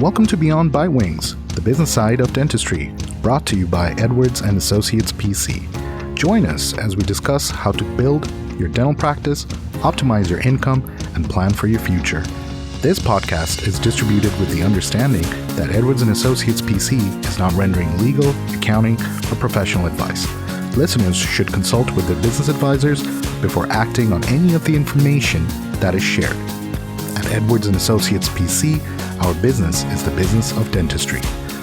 Welcome to Beyond Bite Wings, the business side of dentistry, brought to you by Edwards and Associates PC. Join us as we discuss how to build your dental practice, optimize your income, and plan for your future. This podcast is distributed with the understanding that Edwards and Associates PC is not rendering legal, accounting, or professional advice. Listeners should consult with their business advisors before acting on any of the information that is shared. At Edwards and Associates PC, our business is the business of dentistry.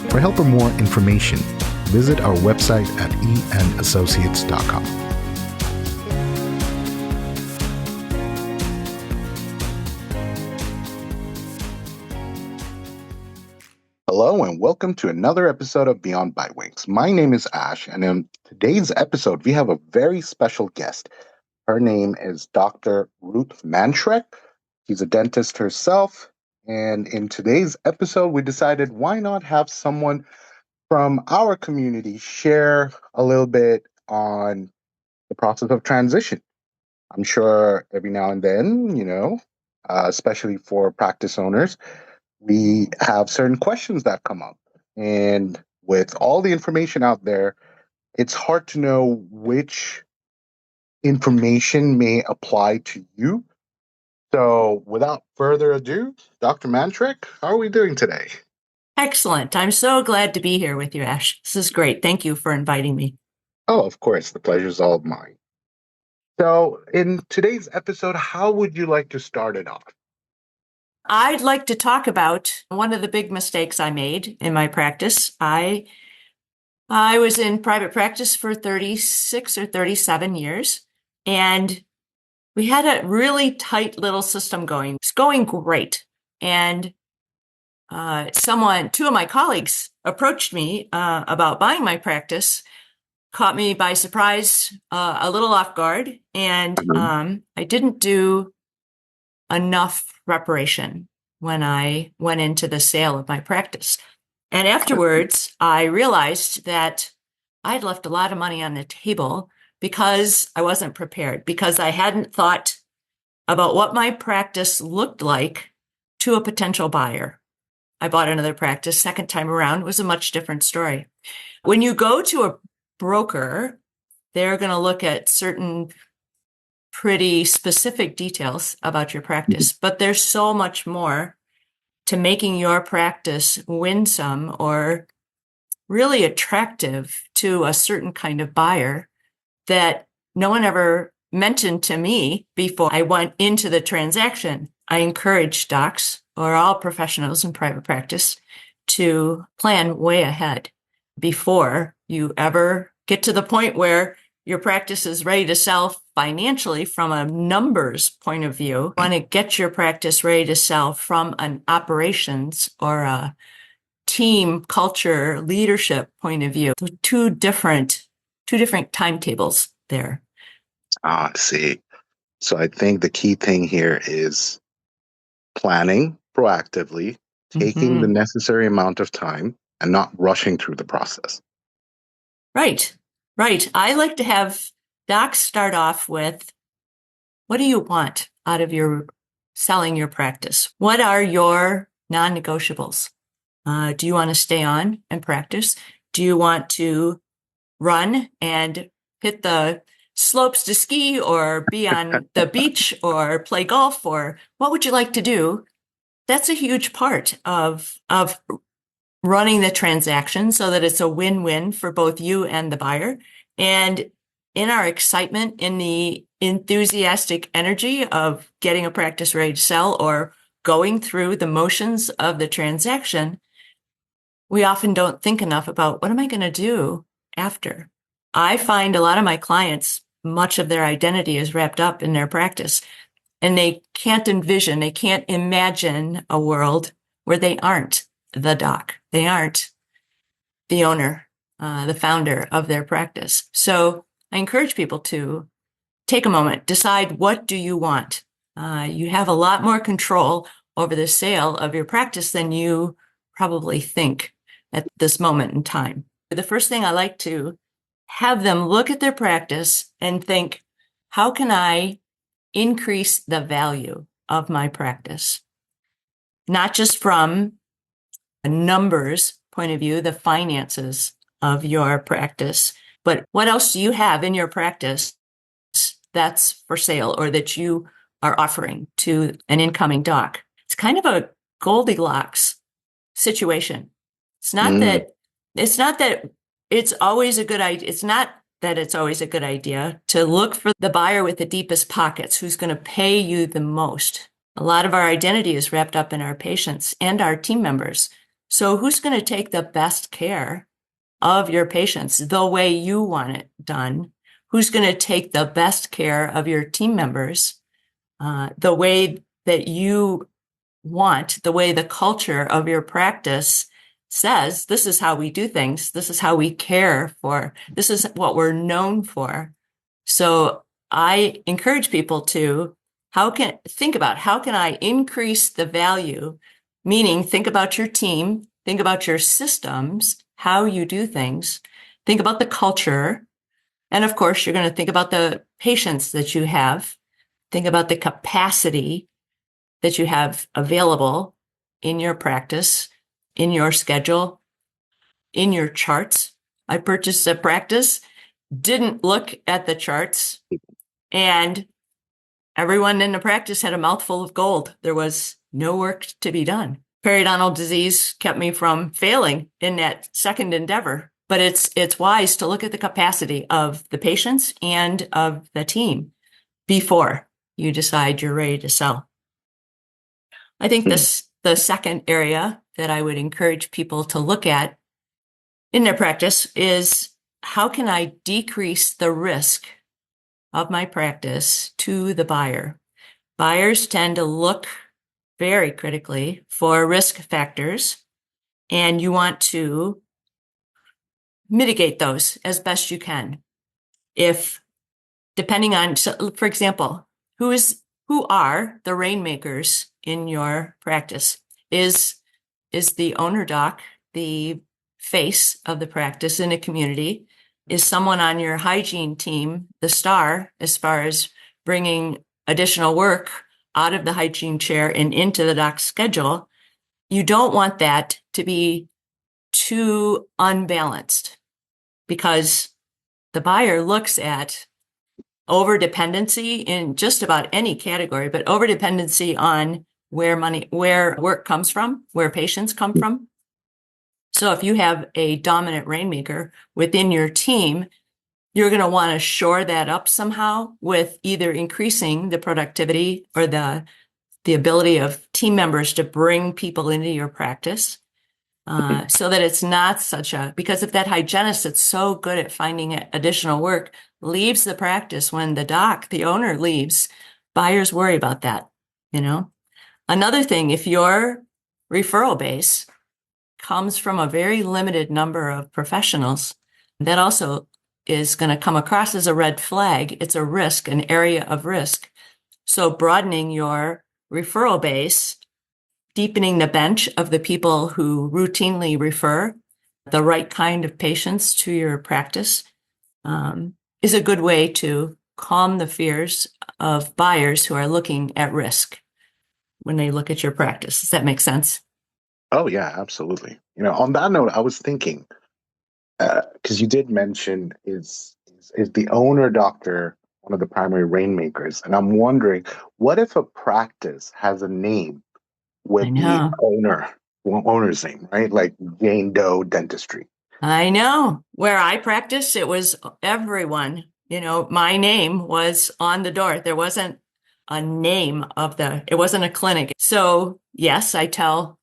For help or more information, visit our website at enassociates.com. Hello and welcome to another episode of Beyond Bite Wings. My name is Ash, and in today's episode, we have a very special guest. Her name is Dr. Ruth Mannschreck. She's a dentist herself. And in today's episode, we decided why not have someone from our community share a little bit on the process of transition. I'm sure every now and then, especially for practice owners, we have certain questions that come up. And with all the information out there, it's hard to know which information may apply to you. So without further ado, Dr. Mannschreck, how are we doing today? Excellent. I'm so glad to be here with you, Ash. This is great. Thank you for inviting me. Oh, of course. The pleasure's all mine. So in today's episode, how would you like to start it off? I'd like to talk about one of the big mistakes I made in my practice. I was in private practice for 36 or 37 years, and we had a really tight little system going. It's going great. And two of my colleagues approached me about buying my practice, caught me by surprise, a little off guard, and I didn't do enough preparation when I went into the sale of my practice. And afterwards, I realized that I'd left a lot of money on the table because I wasn't prepared, because I hadn't thought about what my practice looked like to a potential buyer. I bought another practice. Second time around, it was a much different story. When you go to a broker, they're going to look at certain pretty specific details about your practice, but there's so much more to making your practice winsome or really attractive to a certain kind of buyer that no one ever mentioned to me before I went into the transaction. I encourage docs or all professionals in private practice to plan way ahead before you ever get to the point where your practice is ready to sell financially from a numbers point of view. You want to get your practice ready to sell from an operations or a team culture leadership point of view. So two different timetables there. I see. So I think the key thing here is planning proactively, taking the necessary amount of time and not rushing through the process. Right. I like to have docs start off with, what do you want out of your selling your practice? What are your non-negotiables? Do you want to stay on and practice? Do you want to run and hit the slopes to ski or be on the beach or play golf, or what would you like to do? That's a huge part of running the transaction so that it's a win-win for both you and the buyer. And in our excitement, in the enthusiastic energy of getting a practice ready to sell or going through the motions of the transaction, we often don't think enough about what am I going to do after. I find a lot of my clients, much of their identity is wrapped up in their practice, and they can't imagine a world where they aren't the doc. They aren't the owner, the founder of their practice. So I encourage people to take a moment, decide what do you want. You have a lot more control over the sale of your practice than you probably think at this moment in time. The first thing I like to have them look at their practice and think, how can I increase the value of my practice? Not just from numbers point of view, the finances of your practice. But what else do you have in your practice that's for sale or that you are offering to an incoming doc? It's kind of a Goldilocks situation. It's not Mm. that it's not that it's always a good idea. It's not that it's always a good idea to look for the buyer with the deepest pockets who's going to pay you the most. A lot of our identity is wrapped up in our patients and our team members. So who's going to take the best care of your patients the way you want it done? Who's going to take the best care of your team members the way that you want, the way the culture of your practice says, this is how we do things. This is how we care for. This is what we're known for. So I encourage people to think about how can I increase the value? Meaning think about your team, think about your systems, how you do things, think about the culture. And of course, you're going to think about the patients that you have, think about the capacity that you have available in your practice, in your schedule, in your charts. I purchased a practice, didn't look at the charts, and everyone in the practice had a mouthful of gold. There was no work to be done. Periodontal disease kept me from failing in that second endeavor. But it's wise to look at the capacity of the patients and of the team before you decide you're ready to sell. I think the second area that I would encourage people to look at in their practice is how can I decrease the risk of my practice to the buyer? Buyers tend to look very critically for risk factors, and you want to mitigate those as best you can. If depending on, so for example, who are the rainmakers in your practice? Is the owner doc the face of the practice in a community? Is someone on your hygiene team the star as far as bringing additional work out of the hygiene chair and into the doc's schedule? You don't want that to be too unbalanced because the buyer looks at over dependency in just about any category, but over dependency on where work comes from, where patients come from. So if you have a dominant rainmaker within your team, you're going to want to shore that up somehow with either increasing the productivity or the ability of team members to bring people into your practice. So that it's not because if that hygienist that's so good at finding additional work leaves the practice when the owner leaves, buyers worry about that, you know? Another thing, if your referral base comes from a very limited number of professionals, that also is going to come across as a red flag. It's a risk, an area of risk. So broadening your referral base, deepening the bench of the people who routinely refer the right kind of patients to your practice is a good way to calm the fears of buyers who are looking at risk when they look at your practice. Does that make sense? Oh yeah, absolutely. On that note, I was thinking because you did mention is the owner doctor one of the primary rainmakers, and I'm wondering what if a practice has a name I with the know. owner's name, right? Like Jane Doe Dentistry. I know. Where I practiced, it was everyone. My name was on the door. There wasn't a name it wasn't a clinic. So yes, I tell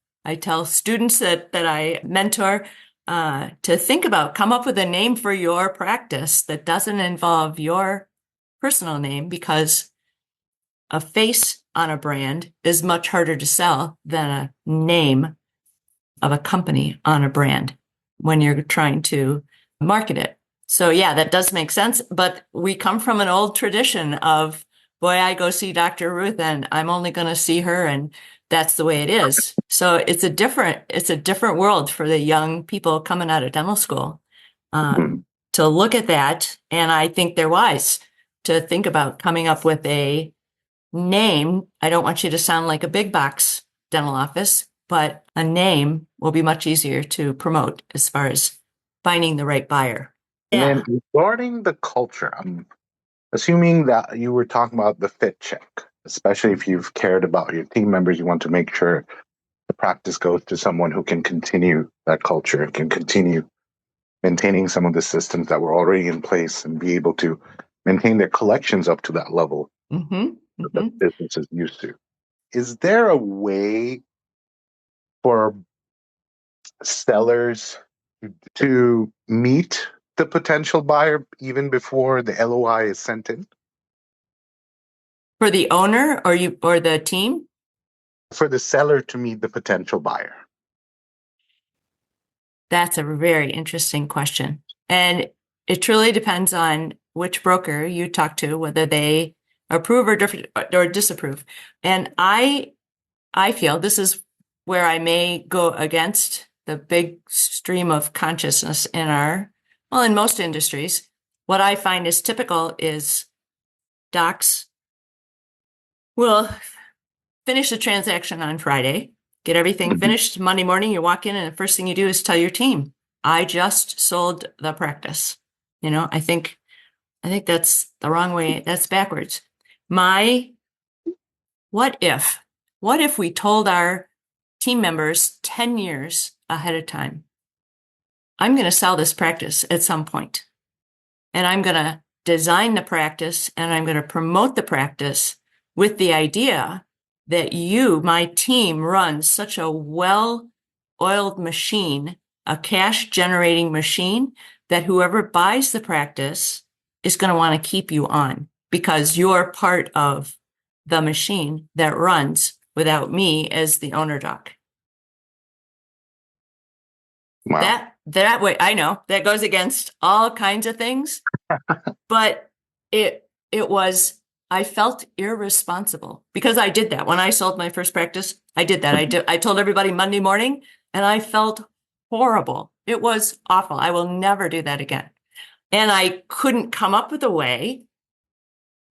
students that I mentor to think about, come up with a name for your practice that doesn't involve your personal name, because a face on a brand is much harder to sell than a name of a company on a brand when you're trying to market it. So yeah, that does make sense. But we come from an old tradition of, boy, I go see Dr. Ruth and I'm only going to see her, and that's the way it is. So it's a different world for the young people coming out of dental school Mhm. to look at that. And I think they're wise to think about coming up with a name. I don't want you to sound like a big box dental office. but a name will be much easier to promote as far as finding the right buyer. And Yeah. then regarding the culture, I'm assuming that you were talking about the fit check, especially if you've cared about your team members, you want to make sure the practice goes to someone who can continue that culture, can continue maintaining some of the systems that were already in place and be able to maintain their collections up to that level that the business is used to. Is there a way for sellers to meet the potential buyer even before the LOI is sent in? For the owner or the team? For the seller to meet the potential buyer. That's a very interesting question. And it truly depends on which broker you talk to, whether they approve or disapprove. And I feel this is where I may go against the big stream of consciousness in most industries. What I find is typical is docs will finish the transaction on Friday, get everything finished Monday morning. You walk in and the first thing you do is tell your team, I just sold the practice. I think that's the wrong way. That's backwards. What if we told our team members 10 years ahead of time, I'm going to sell this practice at some point, and I'm going to design the practice and I'm going to promote the practice with the idea that you, my team, runs such a well-oiled machine, a cash-generating machine, that whoever buys the practice is going to want to keep you on because you're part of the machine that runs without me as the owner doc. Wow. That way, I know that goes against all kinds of things, but it was, I felt irresponsible because I did that. When I sold my first practice, I did that. I told everybody Monday morning and I felt horrible. It was awful. I will never do that again. And I couldn't come up with a way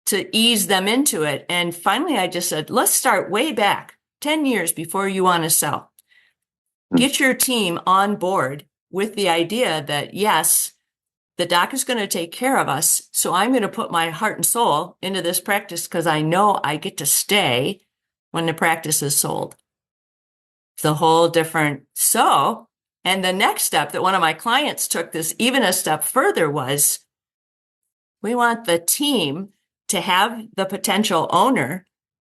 to ease them into it. And finally, I just said, let's start way back 10 years before you want to sell. Get your team on board with the idea that, yes, the doc is going to take care of us. So I'm going to put my heart and soul into this practice because I know I get to stay when the practice is sold. It's a whole different. And the next step that one of my clients took this even a step further was, we want the team to have the potential owner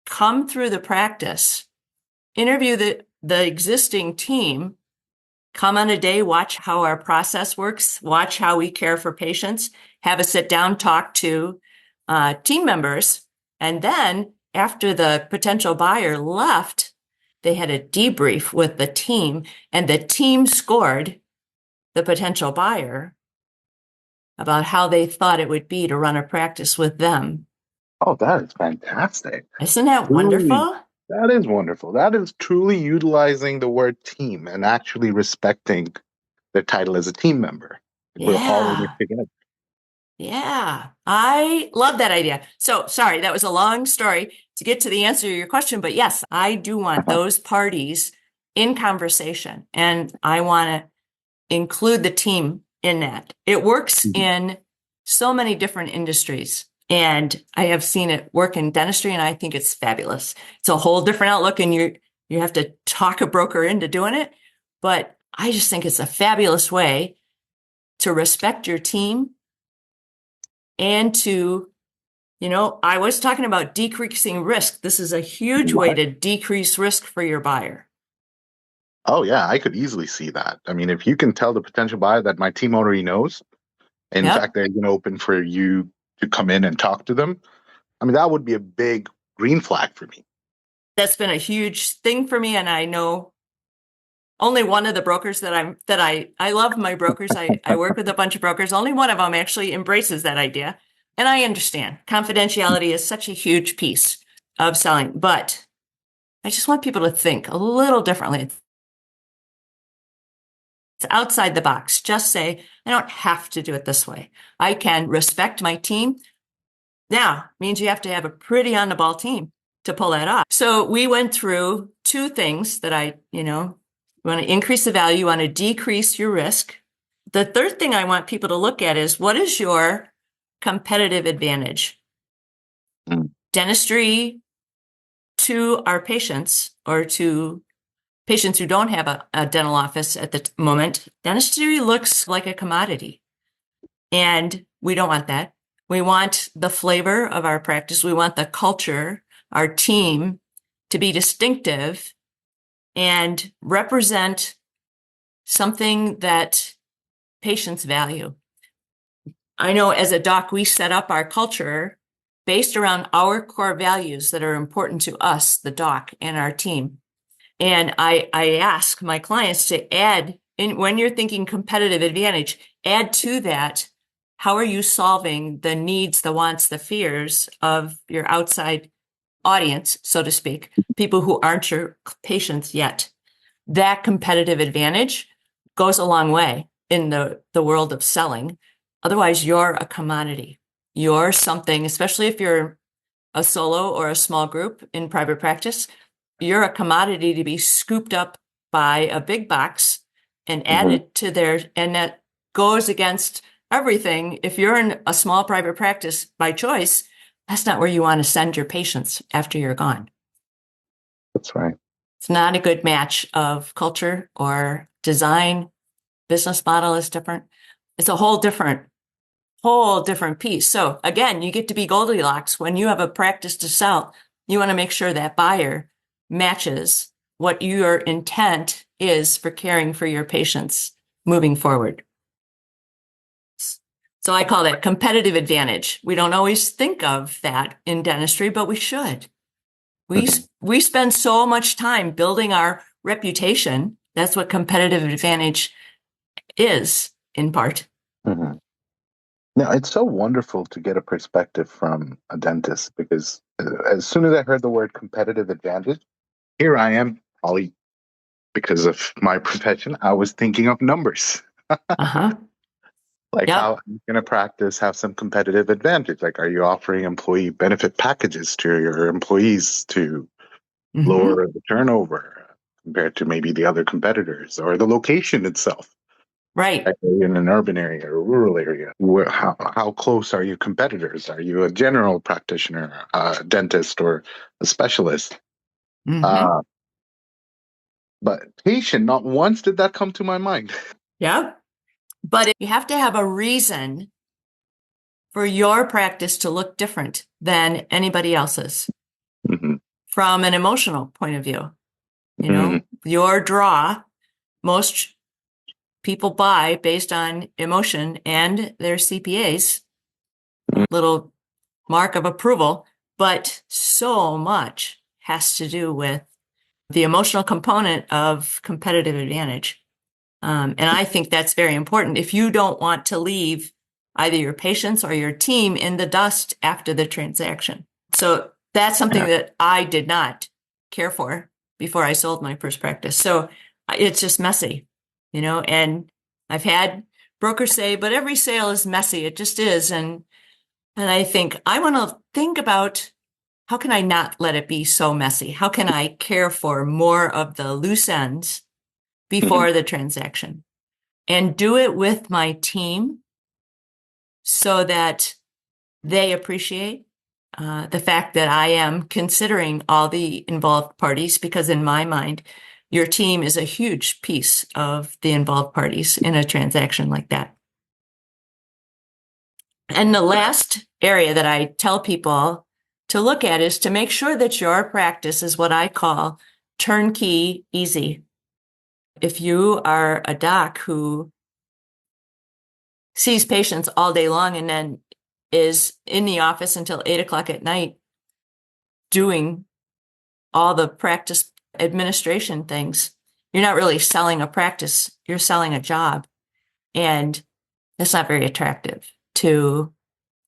come through the practice, interview the existing team, come on a day, watch how our process works, watch how we care for patients, have a sit down, talk to team members. And then after the potential buyer left, they had a debrief with the team, and the team scored the potential buyer about how they thought it would be to run a practice with them. Oh, that is fantastic. Isn't that Truly, wonderful? that is wonderful. That is truly utilizing the word team and actually respecting their title as a team member. We're all in it Yeah. together. Yeah. I love that idea. So sorry, that was a long story to get to the answer to your question. But yes, I do want those parties in conversation, and I want to include the team in that. It works in so many different industries, and I have seen it work in dentistry, and I think it's fabulous. It's a whole different outlook, and you have to talk a broker into doing it. But I just think it's a fabulous way to respect your team and to, I was talking about decreasing risk. This is a huge way What? to decrease risk for your buyer. Oh, yeah, I could easily see that. I mean, if you can tell the potential buyer that my team already knows, in Yep. fact, they're open for you to come in and talk to them, I mean, that would be a big green flag for me. That's been a huge thing for me. And I know only one of the brokers I love my brokers. I work with a bunch of brokers. Only one of them actually embraces that idea. And I understand confidentiality is such a huge piece of selling, but I just want people to think a little differently. It's outside the box. Just say, I don't have to do it this way. I can respect my team. Now, means you have to have a pretty on the ball team. to pull that off. So we went through two things that you want to increase the value, you want to decrease your risk. The third thing I want people to look at is, what is your competitive advantage? Dentistry to our patients, or to patients who don't have a dental office at the moment, dentistry looks like a commodity. And we don't want that. We want the flavor of our practice. We want the culture, our team, to be distinctive and represent something that patients value. I know as a doc, we set up our culture based around our core values that are important to us, the doc, and our team. And I ask my clients to add, when you're thinking competitive advantage, add to that, how are you solving the needs, the wants, the fears of your outside audience, so to speak, people who aren't your patients yet? That competitive advantage goes a long way in the world of selling. Otherwise, you're a commodity. You're something, especially if you're a solo or a small group in private practice, you're a commodity to be scooped up by a big box and added to their, and that goes against everything. If you're in a small private practice by choice, that's not where you want to send your patients after you're gone. That's right. It's not a good match of culture or design. Business model is different. It's a whole different piece. So again, you get to be Goldilocks. When you have a practice to sell, you want to make sure that buyer matches what your intent is for caring for your patients moving forward. So I call that competitive advantage. We don't always think of that in dentistry, but we should. We spend so much time building our reputation. That's what competitive advantage is, in part. Now, it's so wonderful to get a perspective from a dentist, because as soon as I heard the word competitive advantage, here I am, probably because of my profession, I was thinking of numbers. Like, how can a practice have some competitive advantage? Like, are you offering employee benefit packages to your employees to lower the turnover compared to maybe the other competitors, or the location itself? Right. Like, in an urban area or a rural area, how close are you competitors? Are you a general practitioner, a dentist, or a specialist? But patient, not once did that come to my mind. Yeah. But you have to have a reason for your practice to look different than anybody else's from an emotional point of view. You know, your draw, most people buy based on emotion and their CPA's little mark of approval, but so much has to do with the emotional component of competitive advantage. And I think that's very important. If you don't want to leave either your patients or your team in the dust after the transaction. So that's something that I did not care for before I sold my first practice. So it's just messy, you know, and I've had brokers say, but every sale is messy. It just is. And I think I want to think about, how can I not let it be so messy? How can I care for more of the loose ends before the transaction, and do it with my team so that they appreciate the fact that I am considering all the involved parties, because in my mind, your team is a huge piece of the involved parties in a transaction like that. And the last area that I tell people to look at is to make sure that your practice is what I call turnkey easy. If you are a doc who sees patients all day long and then is in the office until 8 o'clock at night doing all the practice administration things, you're not really selling a practice, you're selling a job. And that's not very attractive to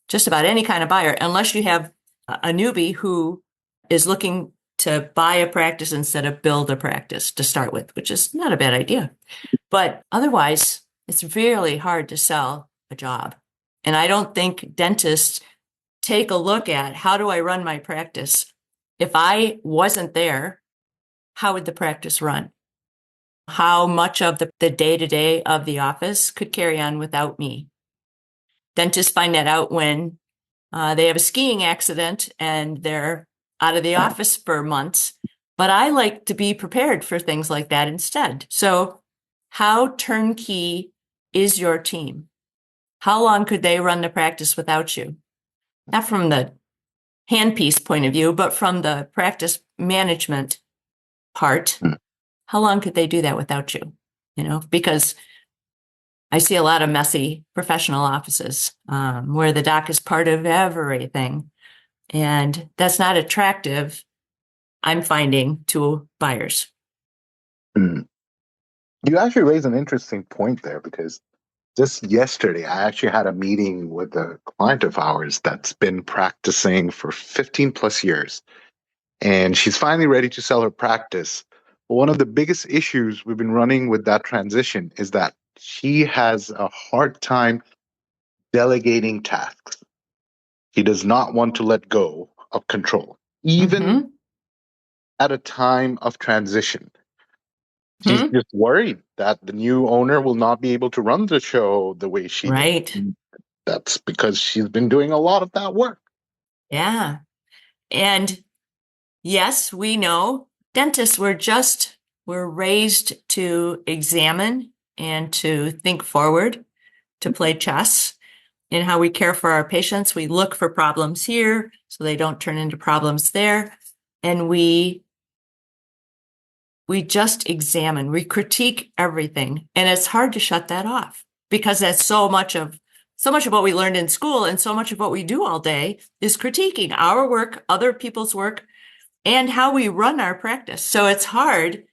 just about any kind of buyer, unless you have a newbie who is looking to buy a practice instead of build a practice to start with, which is not a bad idea. But otherwise, it's really hard to sell a job. And I don't think dentists take a look at, how do I run my practice? If I wasn't there, how would the practice run? How much of the day-to-day of the office could carry on without me? Dentists find that out when they have a skiing accident and they're out of the office for months. But I like to be prepared for things like that instead. So how turnkey is your team? How long could they run the practice without you? Not from the handpiece point of view, but from the practice management part. How long could they do that without you? Because I see a lot of messy professional offices where the doc is part of everything. And that's not attractive, I'm finding, to buyers. Mm. You actually raise an interesting point there because just yesterday, I actually had a meeting with a client of ours that's been practicing for 15 plus years. And she's finally ready to sell her practice. But one of the biggest issues we've been running with that transition is that she has a hard time delegating tasks. He does not want to let go of control, even Mm-hmm. at a time of transition. She's Mm-hmm. just worried that the new owner will not be able to run the show the way she did. Right. That's because she's been doing a lot of that work. Yeah. And yes, we know dentists we're raised to examine and to think forward, to play chess in how we care for our patients. We look for problems here so they don't turn into problems there. And we just examine, we critique everything. And it's hard to shut that off because that's so much of what we learned in school, and so much of what we do all day is critiquing our work, other people's work, and how we run our practice. So it's hard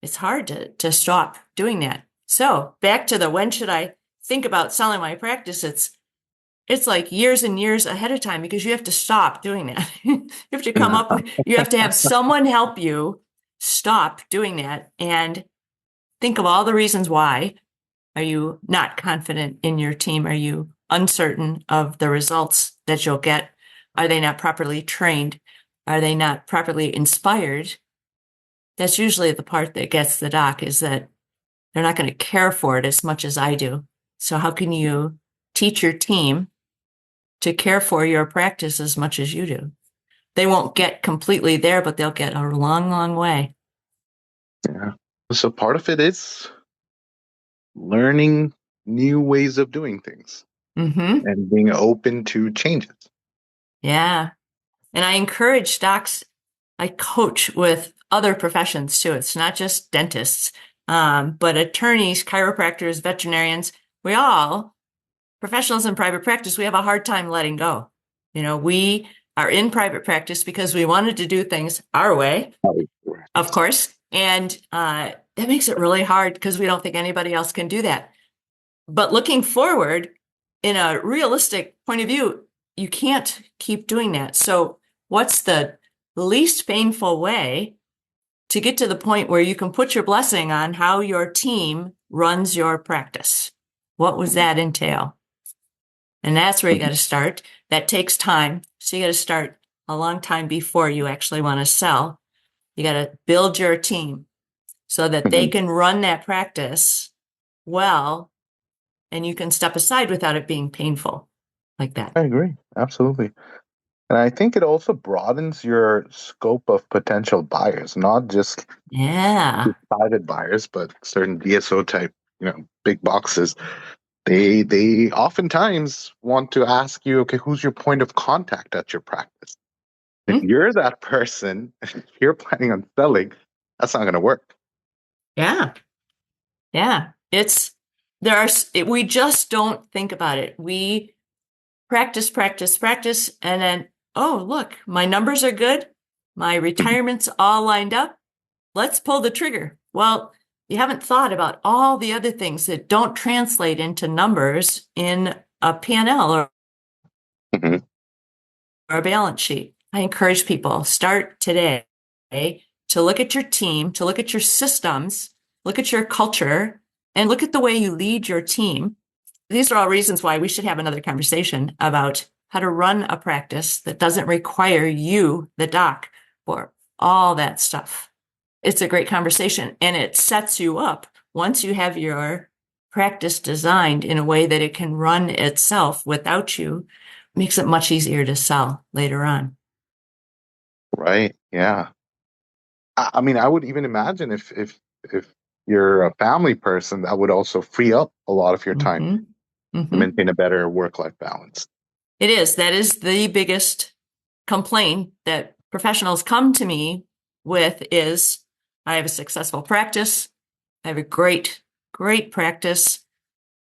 to stop doing that. So back to the when should I think about selling my practice? It's like years and years ahead of time because you have to stop doing that. You have to you have to have someone help you stop doing that and think of all the reasons why. Are you not confident in your team? Are you uncertain of the results that you'll get? Are they not properly trained? Are they not properly inspired? That's usually the part that gets the doc, is that they're not going to care for it as much as I do. So how can you teach your team to care for your practice as much as you do? They won't get completely there, but they'll get a long, long way. Yeah. So part of it is learning new ways of doing things Mm-hmm. and being open to changes. Yeah. And I encourage docs, I coach with other professions too. It's not just dentists, but attorneys, chiropractors, veterinarians, we all, professionals in private practice, we have a hard time letting go. We are in private practice because we wanted to do things our way, of course. And that makes it really hard because we don't think anybody else can do that. But looking forward, in a realistic point of view, you can't keep doing that. So what's the least painful way to get to the point where you can put your blessing on how your team runs your practice? What was that entail? And that's where you got to start. That takes time. So you got to start a long time before you actually want to sell. You got to build your team so that they can run that practice well, and you can step aside without it being painful like that. I agree. Absolutely. And I think it also broadens your scope of potential buyers, not just Yeah. private buyers, but certain DSO type, big boxes. They oftentimes want to ask you, okay, who's your point of contact at your practice? If Hmm? you're that person, if you're planning on selling, that's not going to work. Yeah. Yeah. We just don't think about it. We practice, practice, practice, and then, oh, look, my numbers are good. My retirement's all lined up. Let's pull the trigger. Well, you haven't thought about all the other things that don't translate into numbers in a P&L or Mhm. a balance sheet. I encourage people, start today to look at your team, to look at your systems, look at your culture, and look at the way you lead your team. These are all reasons why we should have another conversation about how to run a practice that doesn't require you, the doc, for all that stuff. It's a great conversation, and it sets you up once you have your practice designed in a way that it can run itself without you. Makes it much easier to sell later on. Right. Yeah. I mean, I would even imagine if you're a family person, that would also free up a lot of your time to maintain a better work-life balance. It is. That is the biggest complaint that professionals come to me with is, I have a successful practice. I have a great practice.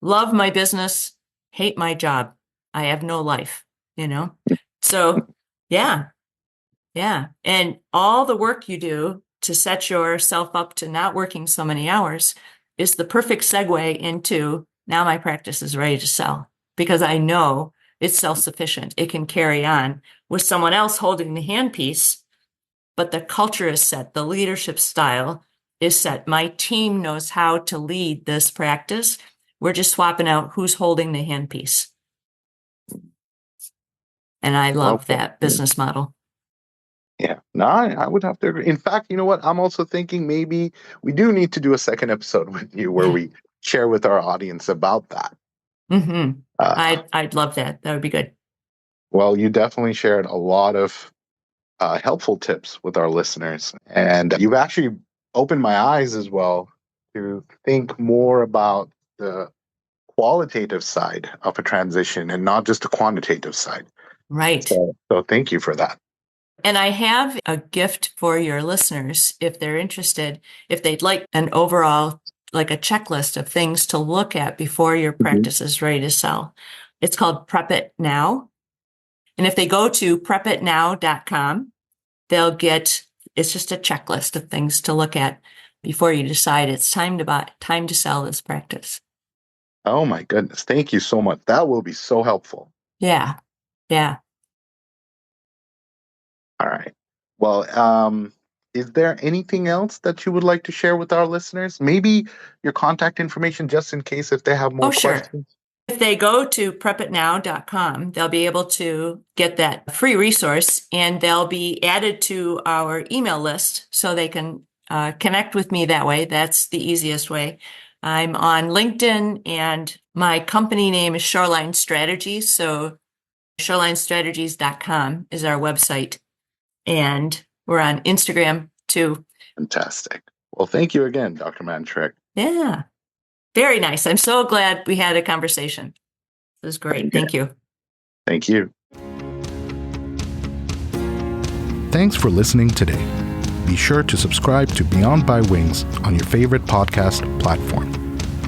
Love my business. Hate my job. I have no life, So, yeah. And all the work you do to set yourself up to not working so many hours is the perfect segue into, now my practice is ready to sell, because I know it's self-sufficient. It can carry on with someone else holding the handpiece, but the culture is set. The leadership style is set. My team knows how to lead this practice. We're just swapping out who's holding the handpiece. And I love that business model. Yeah, no, I would have to agree. In fact, you know what? I'm also thinking maybe we do need to do a second episode with you where we share with our audience about that. I'd love that. That would be good. Well, you definitely shared a lot of helpful tips with our listeners, and you've actually opened my eyes as well to think more about the qualitative side of a transition and not just the quantitative side. Right. So thank you for that. And I have a gift for your listeners if they're interested, if they'd like an overall, like a checklist of things to look at before your practice is ready to sell. It's called Prep It Now. And if they go to prepitnow.com, they'll get, it's just a checklist of things to look at before you decide it's time to sell this practice. Oh my goodness. Thank you so much. That will be so helpful. Yeah. All right. Well, is there anything else that you would like to share with our listeners? Maybe your contact information, just in case if they have more questions. If they go to prepitnow.com, they'll be able to get that free resource, and they'll be added to our email list so they can connect with me that way. That's the easiest way. I'm on LinkedIn, and my company name is Shoreline Strategies. So shorelinestrategies.com is our website. And we're on Instagram too. Fantastic. Well, thank you again, Dr. Mannschreck. Yeah. Very nice. I'm so glad we had a conversation. It was great. Thank you. Thank you. Thanks for listening today. Be sure to subscribe to Beyond by Wings on your favorite podcast platform.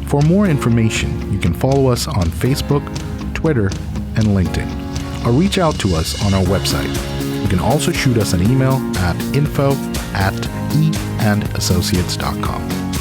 For more information, you can follow us on Facebook, Twitter, and LinkedIn, or reach out to us on our website. You can also shoot us an email at info@eandassociates.com.